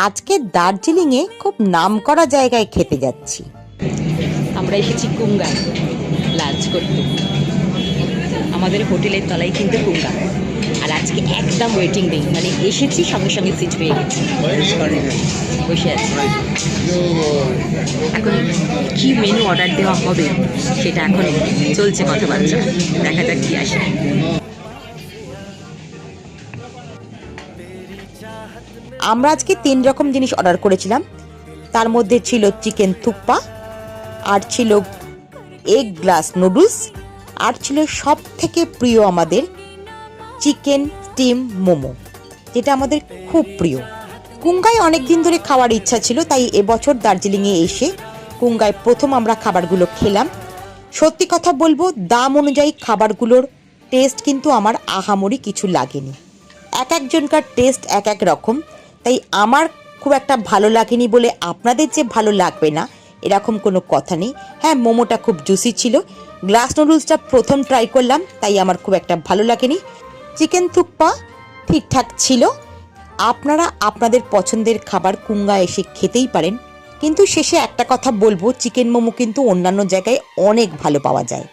আজকে দার্জিলিংয়ে খুব নামকরা জায়গায় খেতে যাচ্ছি। আমরা এসেছি কুঙ্গায় লাঞ্চ করতে। আমাদের হোটেলের তলায় কিন্তু কুঙ্গা। আর আজকে একদম ওয়েটিং নেই, মানে এসেছি সঙ্গে সঙ্গে সিট পেয়ে গেছি, বসে আছি। এখন কি মেনু অর্ডার দেওয়া হবে সেটা এখন চলছে কথাবার্তা, দেখা যাক কি আসে। আমরা আজকে 3 রকম জিনিস অর্ডার করেছিলাম। তার মধ্যে ছিল চিকেন থুপ্পা, আর ছিল এগ গ্লাস নুডলস, আর ছিল সব থেকে প্রিয় আমাদের চিকেন স্টিম মোমো, যেটা আমাদের খুব প্রিয়। কুঙ্গায় অনেক দিন ধরে খাওয়ার ইচ্ছা ছিল, তাই এবছর দার্জিলিংয়ে এসে কুঙ্গায় প্রথম আমরা খাবারগুলো খেলাম। সত্যি কথা বলবো, দাম অনুযায়ী খাবারগুলোর টেস্ট কিন্তু আমার আহামরি কিছু লাগেনি। এক একজনকার টেস্ট এক এক রকম, তাই আমার খুব একটা ভালো লাগেনি বলে আপনাদের যে ভালো লাগবে না এরকম কোনো কথা নেই। হ্যাঁ, মোমোটা খুব জুসি ছিল। গ্লাস নুডলসটা প্রথম ট্রাই করলাম, তাই আমার খুব একটা ভালো লাগেনি। চিকেন থুপ্পা ঠিকঠাক ছিল। আপনারা আপনাদের পছন্দের খাবার কুঙ্গা এসে খেতেই পারেন, কিন্তু শেষে একটা কথা বলবো, চিকেন মোমো কিন্তু অন্যান্য জায়গায় অনেক ভালো পাওয়া যায়।